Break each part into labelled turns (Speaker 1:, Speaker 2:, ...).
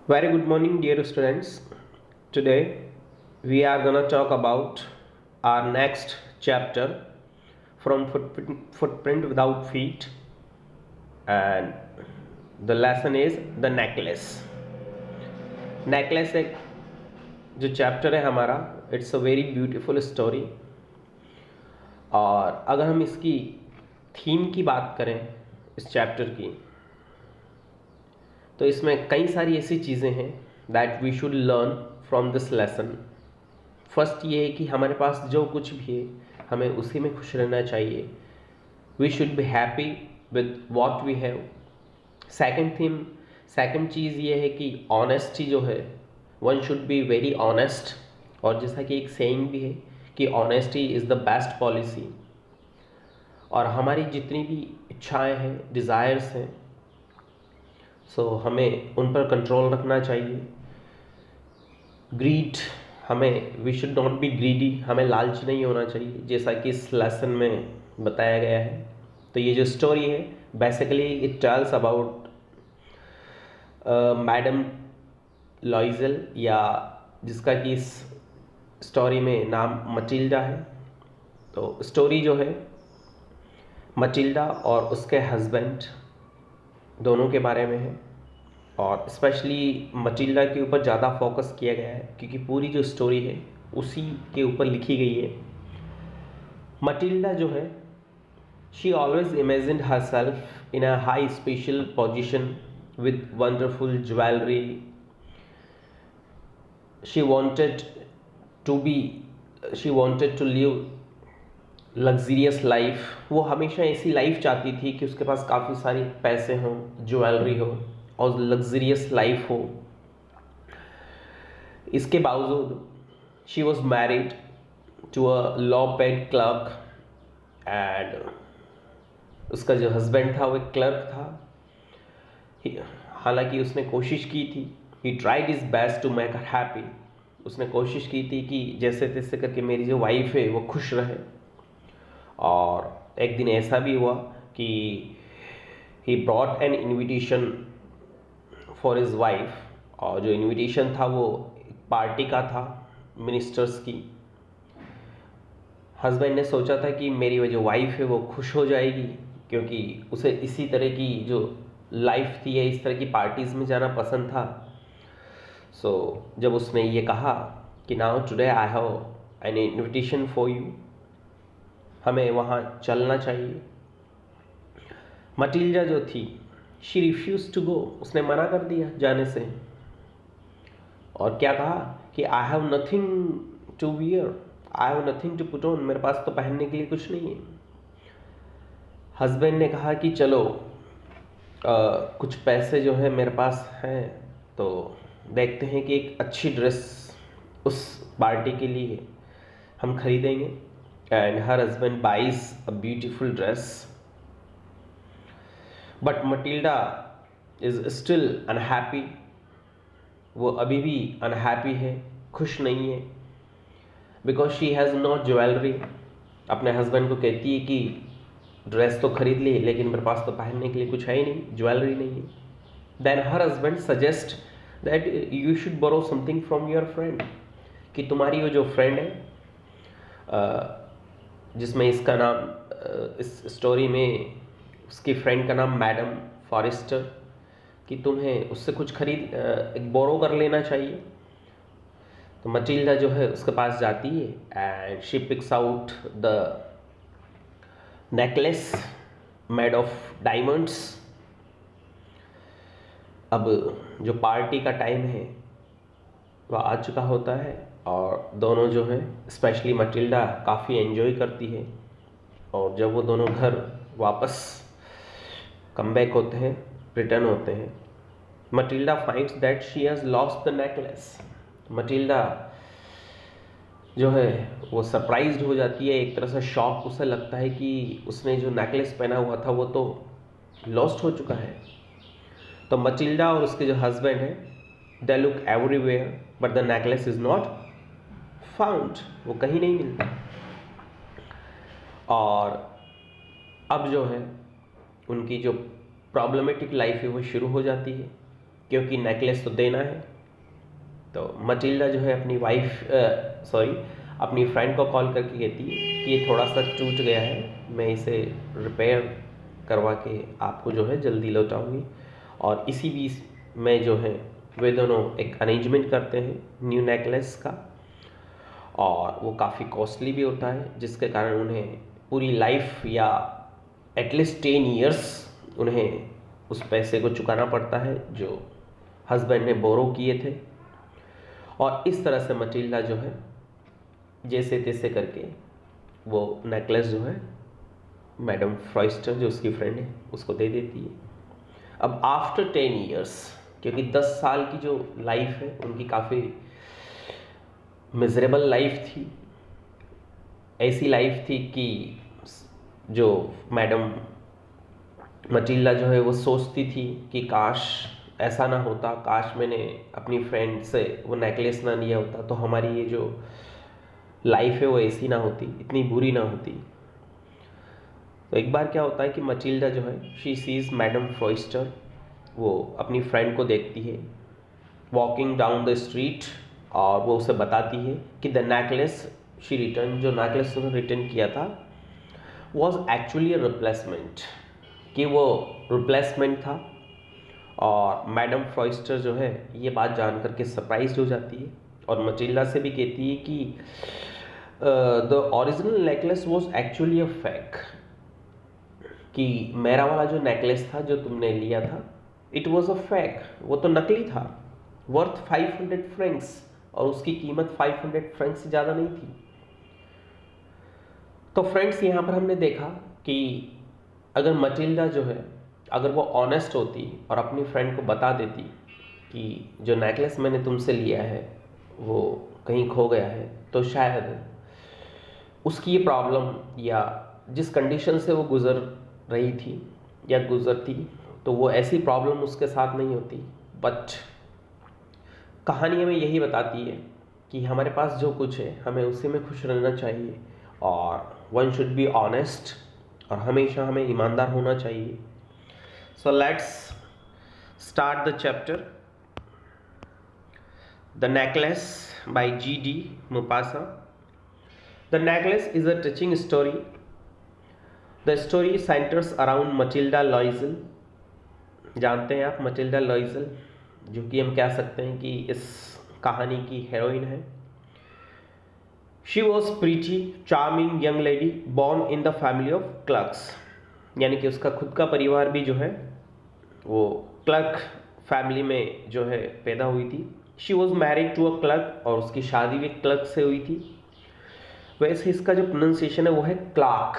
Speaker 1: Very good morning, dear students. Today we are gonna talk about our next chapter from footprint without feet, and the lesson is the necklace. Necklace एक जो chapter है हमारा, it's a very beautiful story. और अगर हम इसकी theme की बात करें इस चैप्टर की, तो इसमें कई सारी ऐसी चीज़ें हैं that we should learn from this lesson. First ये है कि हमारे पास जो कुछ भी है हमें उसी में खुश रहना चाहिए। We should be happy with what we have. Second चीज़ ये है कि ऑनेस्टी जो है, one should be very honest. और जैसा कि एक सेइंग भी है कि honesty is the best policy. और हमारी जितनी भी इच्छाएं हैं, डिज़ायर्स हैं, सो हमें उन पर कंट्रोल रखना चाहिए। ग्रीड, हमें we should not be greedy, हमें लालच नहीं होना चाहिए, जैसा कि इस लेसन में बताया गया है। तो ये जो स्टोरी है basically it tells about madam लॉइजल, या जिसका कि इस स्टोरी में नाम मटिल्डा है। तो स्टोरी जो है मटिल्डा और उसके हस्बैंड दोनों के बारे में है, और स्पेशली मटिल्डा के ऊपर ज़्यादा फोकस किया गया है क्योंकि पूरी जो स्टोरी है उसी के ऊपर लिखी गई है। मटिल्डा जो है, she always imagined herself in a high special position with wonderful jewellery. She wanted to be she wanted to live luxurious life. वो हमेशा ऐसी लाइफ चाहती थी कि उसके पास काफ़ी सारे पैसे हों, ज्वेलरी हो और लग्जरियस लाइफ हो। इसके बावजूद she was married to a low paid clerk, and उसका जो हस्बैंड था वो एक क्लर्क था। हालांकि उसने कोशिश की थी, he tried his best to make her happy. उसने कोशिश की थी कि जैसे तैसे करके मेरी जो वाइफ है वो खुश रहे। और एक दिन ऐसा भी हुआ कि he brought N invitation for his wife, और जो इनविटेशन था वो पार्टी का था, मिनिस्टर्स की। हस्बैंड ने सोचा था कि मेरी वो जो वाइफ है वो खुश हो जाएगी, क्योंकि उसे इसी तरह की जो लाइफ थी या इस तरह की पार्टीज़ में जाना पसंद था। सो जब उसने ये कहा कि now today I have an invitation for you, हमें वहाँ चलना चाहिए, मटिल्डा जो थी शी रिफ्यूज टू गो, उसने मना कर दिया जाने से। और क्या कहा कि I have nothing to wear, I have nothing to put on, मेरे पास तो पहनने के लिए कुछ नहीं है। हस्बैंड ने कहा कि चलो कुछ पैसे जो है मेरे पास हैं, तो देखते हैं कि एक अच्छी ड्रेस उस पार्टी के लिए हम खरीदेंगे। And her husband buys a beautiful dress, but Matilda is still unhappy. वो अभी भी अनहैप्पी है, खुश नहीं है, because she has no jewellery. अपने हस्बैंड को कहती है कि ड्रेस तो खरीद ली, लेकिन मेरे पास तो पहनने के लिए कुछ है ही नहीं, ज्वेलरी नहीं है। Then her husband suggest that you should borrow something from your friend, कि तुम्हारी वो जो फ्रेंड है, जिसमें इसका नाम इस स्टोरी में उसकी फ्रेंड का नाम मैडम फॉरेस्टर, कि तुम्हें उससे कुछ खरीद एक बोरो कर लेना चाहिए। तो मटिल्डा जो है उसके पास जाती है and she picks out the necklace made of diamonds. अब जो पार्टी का टाइम है वह आ चुका होता है, और दोनों जो है, स्पेशली मटिल्डा काफ़ी एंजॉय करती है। और जब वो दोनों घर वापस कम बैक होते हैं, रिटर्न होते हैं, Matilda finds that she has lost the necklace. Matilda जो है वो सरप्राइज्ड हो जाती है, एक तरह से शॉक उसे लगता है कि उसने जो नेकलेस पहना हुआ था वो तो लॉस्ट हो चुका है। तो मटिल्डा और उसके जो हस्बैंड है, they look everywhere but the necklace is not found, वो कहीं नहीं मिलता। और अब जो है उनकी जो प्रॉब्लमेटिक लाइफ है वो शुरू हो जाती है। क्योंकि नेकलेस तो देना है। तो मटिल्डा जो है अपनी फ्रेंड को कॉल करके कहती है कि ये थोड़ा सा टूट गया है, मैं इसे रिपेयर करवा के आपको जो है जल्दी लौटाऊंगी। और इसी बीच में जो है वे दोनों एक अरेंजमेंट करते हैं न्यू नेकलेस का, और वो काफ़ी कॉस्टली भी होता है, जिसके कारण उन्हें पूरी लाइफ या एटलीस्ट 10 ईयर्स उन्हें उस पैसे को चुकाना पड़ता है जो हस्बैंड ने बोरो किए थे। और इस तरह से मटिल्डा जो है जैसे तैसे करके वो नेकलेस जो है मैडम फ्रॉइस्टर जो उसकी फ्रेंड है उसको दे देती है। अब आफ्टर 10 ईयर्स, क्योंकि 10 साल की जो लाइफ है उनकी काफ़ी मिजरेबल लाइफ थी, ऐसी लाइफ थी कि जो मैडम मटिल्डा जो है वो सोचती थी कि काश ऐसा ना होता, काश मैंने अपनी फ्रेंड से वो नेकलेस ना लिया होता तो हमारी ये जो लाइफ है वो ऐसी ना होती, इतनी बुरी ना होती। तो एक बार क्या होता है कि मटिल्डा जो है शी सीज मैडम फ्रॉइस्टर, वो अपनी फ्रेंड को देखती है वॉकिंग डाउन द स्ट्रीट, और वो उसे बताती है कि द नेकलेस शी रिटर्न, जो नेकलेस उसने रिटर्न किया था वॉज एक्चुअली अ रिप्लेसमेंट, कि वो रिप्लेसमेंट था। और मैडम फ्रॉइस्टर जो है ये बात जान करके सरप्राइज हो जाती है और मटिल्डा से भी कहती है कि the original necklace was actually a fake, कि मेरा वाला जो नेकलेस था जो तुमने लिया था इट वॉज अ फेक, वो तो नकली था, वर्थ 500 फ्रैंक्स, और उसकी कीमत 500 फ्रैंक्स से ज़्यादा नहीं थी। तो फ्रेंड्स यहाँ पर हमने देखा कि अगर मटिल्डा जो है अगर वो ऑनेस्ट होती और अपनी फ्रेंड को बता देती कि जो नेकलेस मैंने तुमसे लिया है वो कहीं खो गया है, तो शायद उसकी ये प्रॉब्लम या जिस कंडीशन से वो गुज़र रही थी या गुज़रती, तो वो ऐसी प्रॉब्लम उसके साथ नहीं होती। बट कहानी हमें यही बताती है कि हमारे पास जो कुछ है हमें उसी में खुश रहना चाहिए, और वन शुड बी ऑनेस्ट, और हमेशा हमें ईमानदार होना चाहिए। So let's start the chapter the necklace by G.D. Maupassant. The necklace is a touching story. The story centers around Matilda Loisel. जानते हैं आप मटिल्डा लॉइजल, जो कि हम कह सकते हैं कि इस कहानी की हीरोइन है। She was pretty charming young lady born in the family of clerks, यानी कि उसका खुद का परिवार भी जो है वो क्लर्क फैमिली में जो है पैदा हुई थी। She was married to a clerk, और उसकी शादी भी क्लर्क से हुई थी। वैसे इसका जो प्रोनाउंसिएशन है वो है क्लार्क,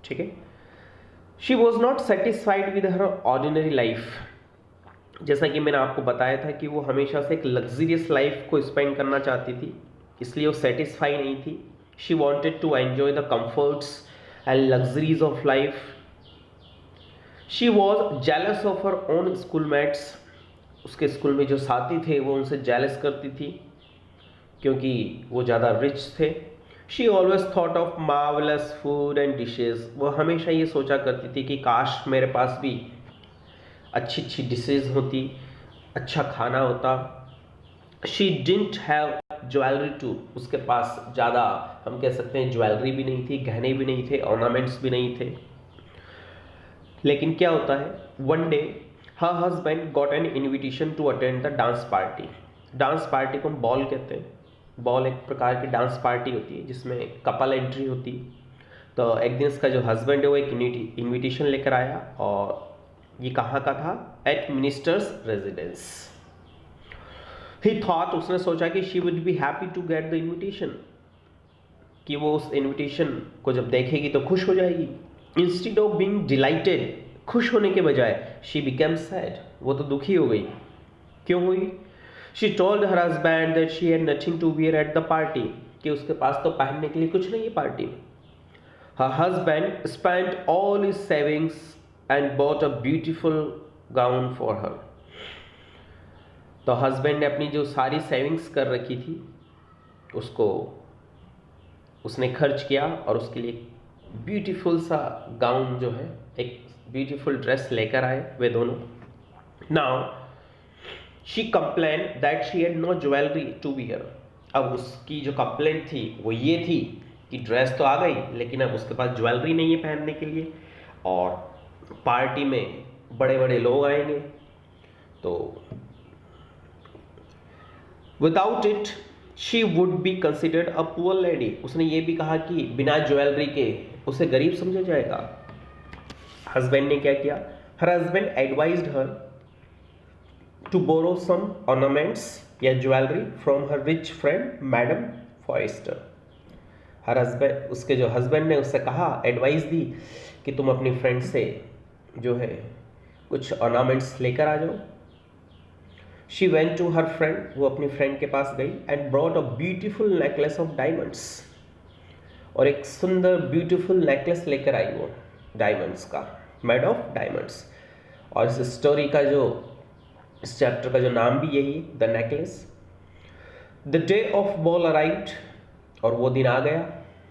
Speaker 1: ठीक है। She was not satisfied with her ordinary life, जैसा कि मैंने आपको बताया था कि वो हमेशा से एक लग्जरियस लाइफ को स्पेंड करना चाहती थी, इसलिए वो सेटिस्फाई नहीं थी। She wanted to enjoy the comforts and luxuries of life. She was jealous of her own schoolmates, उसके स्कूल में जो साथी थे वो उनसे जेलस करती थी क्योंकि वो ज़्यादा रिच थे। She always thought of marvellous food and dishes, वो हमेशा ये सोचा करती थी कि काश मेरे पास भी अच्छी अच्छी डिशेज होती, अच्छा खाना होता। She didn't have jewellery too, उसके पास ज़्यादा हम कह सकते हैं ज्वेलरी भी नहीं थी, गहने भी नहीं थे, ऑर्नामेंट्स भी नहीं थे। लेकिन क्या होता है, one day her husband got an invitation to attend the dance party. Dance party को हम बॉल कहते हैं। बॉल एक प्रकार की डांस पार्टी होती है जिसमें कपल एंट्री होती है। तो एक दिन इसका जो हस्बैंड है वो एक इन्विटेशन लेकर आया, और ये कहाँ का था, at minister's residence. He thought, उसने सोचा कि she would be happy to get the invitation, कि वो उस इन्विटेशन को जब देखेगी तो खुश हो जाएगी। इंस्टेड ऑफ बीइंग डिलाइटेड, खुश होने के बजाय शी बिकेम सैड, वो तो दुखी हो गई। क्यों हुई? She told her husband that she had nothing to wear at the party, कि उसके पास तो पहनने के लिए कुछ नहीं है पार्टी में। Her husband spent all his savings and bought a beautiful gown for her. तो हस्बैंड ने अपनी जो सारी सेविंग्स कर रखी थी उसको उसने खर्च किया और उसके लिए ब्यूटीफुल सा गाउन जो है, एक ब्यूटीफुल ड्रेस लेकर आए वे दोनों। Now she complained that she had no jewelry to wear. अब उसकी जो कंप्लेंट थी वो ये थी कि ड्रेस तो आ गई लेकिन अब उसके पास ज्वेलरी नहीं है पहनने के लिए, और पार्टी में बड़े बड़े लोग आएंगे तो without it she would be considered a poor lady. उसने ये भी कहा कि बिना ज्वेलरी के उसे गरीब समझा जाएगा। हस्बैंड ने क्या किया? Her husband advised her to borrow some ornaments या jewellery from her rich friend madam Forestier. Her husband, उसके जो हस्बैंड ने उससे कहा, एडवाइस दी कि तुम अपनी फ्रेंड से जो है कुछ ऑर्नामेंट्स लेकर आ जाओ। She went to her friend, वो अपनी फ्रेंड के पास गई and brought a beautiful necklace of diamonds, और एक सुंदर ब्यूटीफुल नेकलेस लेकर आई वो डायमंड्स का, मेड ऑफ डायमंड्स। और इस स्टोरी का जो, इस चैप्टर का जो नाम भी यही, the necklace. The day of ball arrived, और वो दिन आ गया,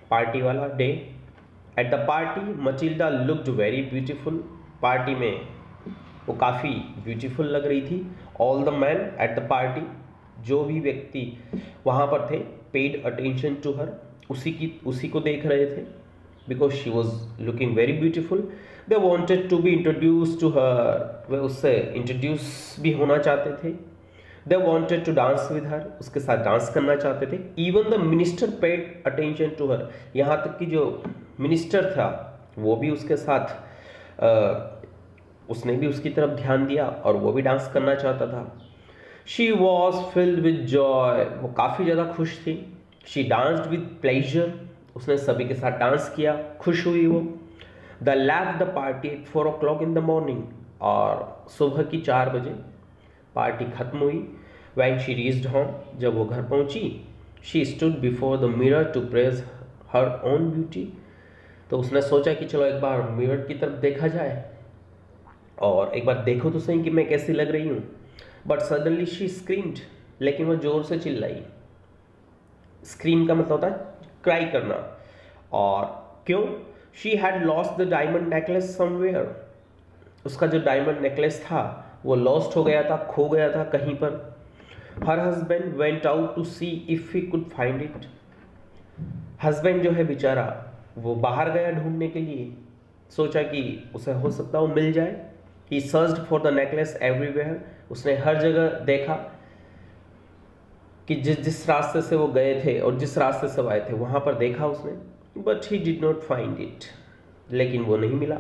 Speaker 1: पार्टी वाला day. Eight the party Matilda looked very beautiful, party में वो काफ़ी ब्यूटीफुल लग रही थी। All the man eight the party, जो भी व्यक्ति वहाँ पर थे, पेड अटेंशन टू हर, उसी को देख रहे थे, because she was looking very beautiful. They wanted to be introduce to her, वे उससे इंट्रोड्यूस भी होना चाहते थे। They wanted to dance with her, उसके साथ डांस करना चाहते थे। Even the minister paid attention to her, यहाँ तक कि जो मिनिस्टर था वो भी उसके साथ उसने भी उसकी तरफ ध्यान दिया और वो भी डांस करना चाहता था। She was filled with Joy, वो काफ़ी ज़्यादा खुश थी। शी डांस्ड विद प्लेजर, उसने सभी के साथ डांस किया, खुश हुई वो। The left the party at 4 o'clock in the morning, और सुबह की 4 बजे पार्टी खत्म हुई। वैन शी रीच्ड होम, जब वो घर पहुंची, she stood before the mirror to praise her own beauty, तो उसने सोचा कि चलो एक बार मिरर की तरफ देखा जाए और एक बार देखो तो सही कि मैं कैसी लग रही हूँ। बट सडनली शी स्क्रीम्ड, लेकिन वो जोर से चिल्लाई। स्क्रीम का मतलब होता है क्राई करना। और क्यों? She had lost the diamond necklace somewhere, उसका जो डायमंड नेकलेस था वो लॉस्ट हो गया था, खो गया था कहीं पर। Her husband went out to see if he could find it, husband जो है बेचारा वो बाहर गया ढूंढने के लिए, सोचा कि उसे हो सकता वो मिल जाए। He searched for the necklace everywhere, उसने हर जगह देखा कि जिस रास्ते से वो गए थे और जिस रास्ते से वो आए थे वहाँ पर देखा उसने, but he did not find it, लेकिन वो नहीं मिला।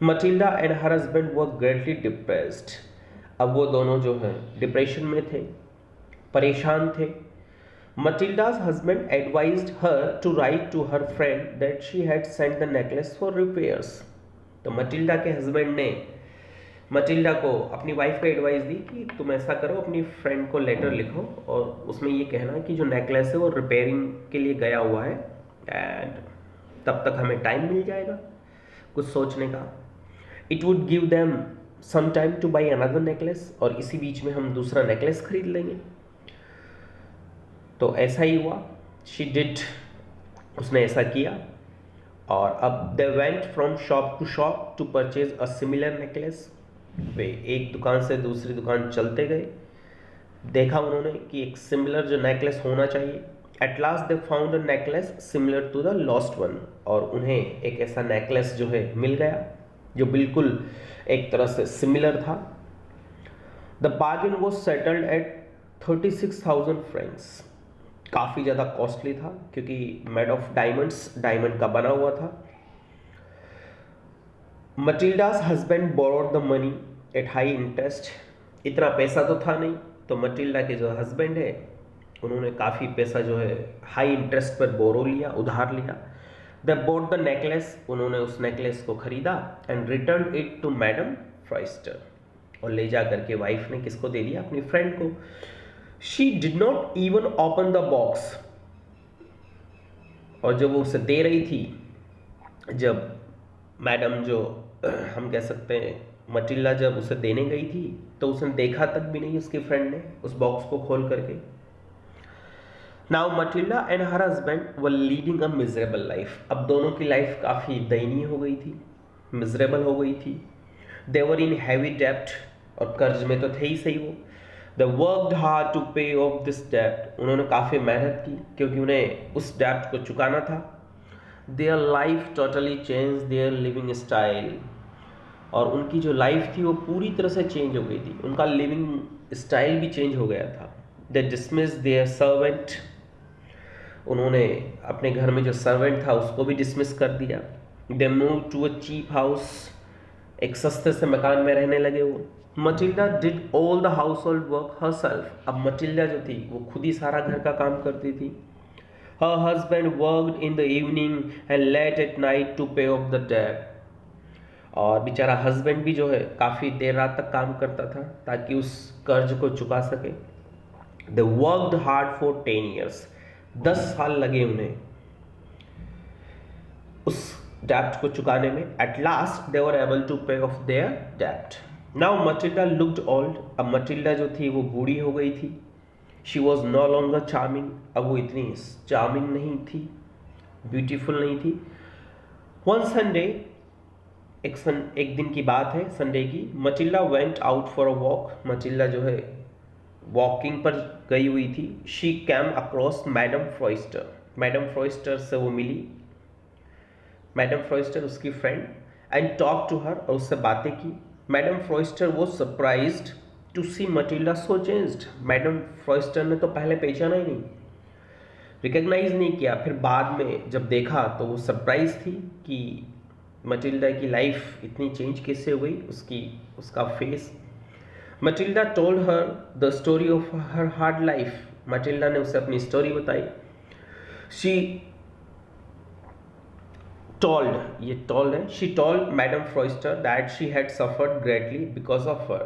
Speaker 1: Matilda and her husband were greatly depressed, अब वो दोनों जो हैं डिप्रेशन में थे, परेशान थे। Matilda's husband advised her to write to her friend that she had sent the necklace for repairs, तो मटिल्डा के हस्बैंड ने मटिल्डा को, अपनी वाइफ को एडवाइस दी कि तुम ऐसा करो, अपनी फ्रेंड को लेटर लिखो और उसमें ये कहना कि जो नेकलेस है वो रिपेयरिंग के लिए गया हुआ है एंड तब तक हमें टाइम मिल जाएगा कुछ सोचने का। It would give them some time to buy another necklace, और इसी बीच में हम दूसरा नेकलेस खरीद लेंगे। तो ऐसा ही हुआ, शी डिड, उसने ऐसा किया। और अब they went from shop to shop to purchase a similar necklace, वे एक दुकान से दूसरी दुकान चलते गए, देखा उन्होंने कि एक सिमिलर जो नेकलेस होना चाहिए। At last they found a necklace similar to the lost one, और उन्हें एक ऐसा नेकलेस जो है मिल गया जो बिल्कुल एक तरह से सिमिलर था। The bargain was settled at 36,000 Franks, काफ़ी ज़्यादा कॉस्टली था क्योंकि मेड ऑफ डायमंड्स, डायमंड का बना हुआ था। Matilda's husband borrowed the money at high interest, इतना पैसा तो था नहीं, तो मटिल्डा के जो हस्बैंड है उन्होंने काफ़ी पैसा जो है हाई इंटरेस्ट पर बोरो लिया, उधार लिया। द बोट द नेकलेस, उन्होंने उस नेकलेस को खरीदा and return it to madam Forestier, और ले जा करके वाइफ ने किसको दे दिया? अपनी फ्रेंड को। She did not even open the box, और जब वो उसे दे रही थी, जब मैडम जो हम कह सकते हैं मटिल्डा जब उसे देने गई थी तो उसने देखा तक भी नहीं उसकी फ्रेंड ने उस बॉक्स को खोल करके। Now Matilda and her husband were leading a miserable life, अब दोनों की लाइफ काफ़ी दयनीय हो गई थी, मिजरेबल हो गई थी। दे वर इन हैवी डेप्ट, और कर्ज में तो थे ही सही वो। The worked hard to pay of this डेब्ट, उन्होंने काफ़ी मेहनत की क्योंकि उन्हें उस डेब्ट को चुकाना था। Their life totally change their living style, और उनकी जो लाइफ थी वो पूरी तरह से चेंज हो गई थी, उनका लिविंग स्टाइल भी चेंज हो गया था। दे डिसमिस देयर सर्वेंट, उन्होंने अपने घर में जो सर्वेंट था उसको भी डिसमिस कर दिया। They move to a cheap house, एक सस्ते से मकान में रहने लगे वो। Matilda did all the household work herself, अब मटिल्डा जो थी वो खुद ही सारा घर का काम करती थी। Her husband worked in the evening and late at night to pay off the डेब्ट, और बेचारा हस्बैंड भी जो है काफ़ी देर रात तक काम करता था ताकि उस कर्ज को चुका सके। They worked hard for 10 years, 10 साल लगे उन्हें उस डेब्ट को चुकाने में। At last they were able to pay off their डेब्ट। नाउ मटिल्डा लुक्ड ओल्ड, अब मटिल्डा जो थी वो बूढ़ी हो गई थी। She was no longer charming, अब वो इतनी चार्मिंग नहीं थी, ब्यूटीफुल नहीं थी। वन संडे, एक दिन की बात है संडे की, Matilda went out for a walk, Matilda जो है वॉकिंग पर गई हुई थी। She came across madam Forestier, madam Forestier से वो मिली, मैडम फ्रॉइस्टर उसकी friend, and talk to her, और उससे बातें की। मैडम फ्रॉइस्टर वो surprised to see Matilda so changed, madam Forestier ने तो पहले पहचाना ही नहीं, रिकग्नाइज नहीं किया, फिर बाद में जब देखा तो वो सरप्राइज थी कि मटिल्डा की लाइफ इतनी चेंज कैसे हो गई, उसका face. Matilda told her the story of her hard life, Matilda ने उसे अपनी स्टोरी बताई। शी टोल्ड, ये टोल्ड है, she told madam Forestier that she had suffered greatly because of her,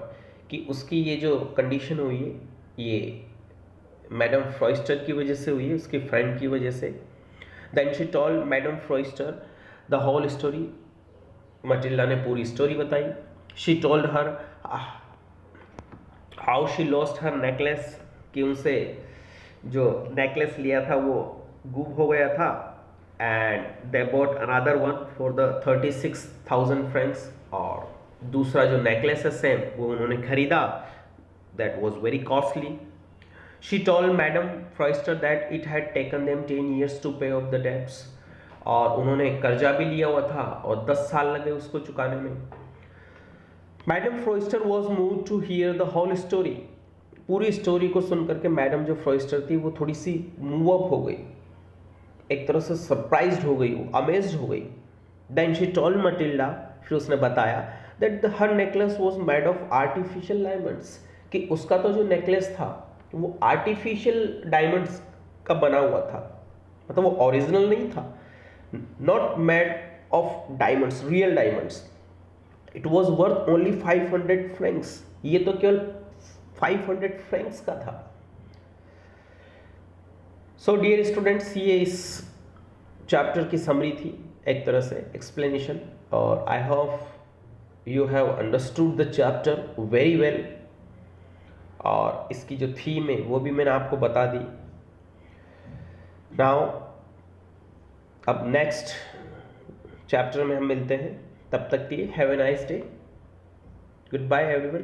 Speaker 1: कि उसकी ये जो कंडीशन हुई है ये मैडम फ्रॉइस्टर की वजह से हुई है, उसकी फ्रेंड की वजह से। Then she told madam Forestier the whole story, Matilda ने पूरी स्टोरी बताई। She told her how she lost her necklace, कि उनसे जो नेकलेस लिया था वो गुम हो गया था, and they bought another one for the 36,000 francs, और दूसरा जो नेकलेस है सेम वो उन्होंने खरीदा, that was very costly. She told madam Forestier that it had taken them 10 years to pay off the debts, और उन्होंने कर्जा भी लिया हुआ था और 10 साल लगे उसको चुकाने में। Madam Forestier was move to hear the whole story, पूरी स्टोरी को सुनकर के मैडम जो फ्रॉइस्टर थी वो थोड़ी सी मूव अप हो गई, एक तरह से सरप्राइज्ड हो गई, वो अमेज्ड हो गई। देन शी टोल्ड मटिल्डा, फिर उसने बताया that her necklace was made of artificial diamonds, कि उसका तो जो नेकलेस था वो आर्टिफिशियल डायमंड्स का बना हुआ था, मतलब वो ओरिजिनल नहीं था, not made of diamonds, real diamonds. It was worth only 500 Franks, ये तो केवल 500 फ्रैंक्स का था। सो डियर स्टूडेंट्स, ये इस चैप्टर की समरी थी, एक तरह से एक्सप्लेनेशन, और I hope you have understood the chapter very well, और इसकी जो थीम है वो भी मैंने आपको बता दी। नाउ अब नेक्स्ट चैप्टर में हम मिलते हैं, तब तक के लिए have a nice day, goodbye everyone.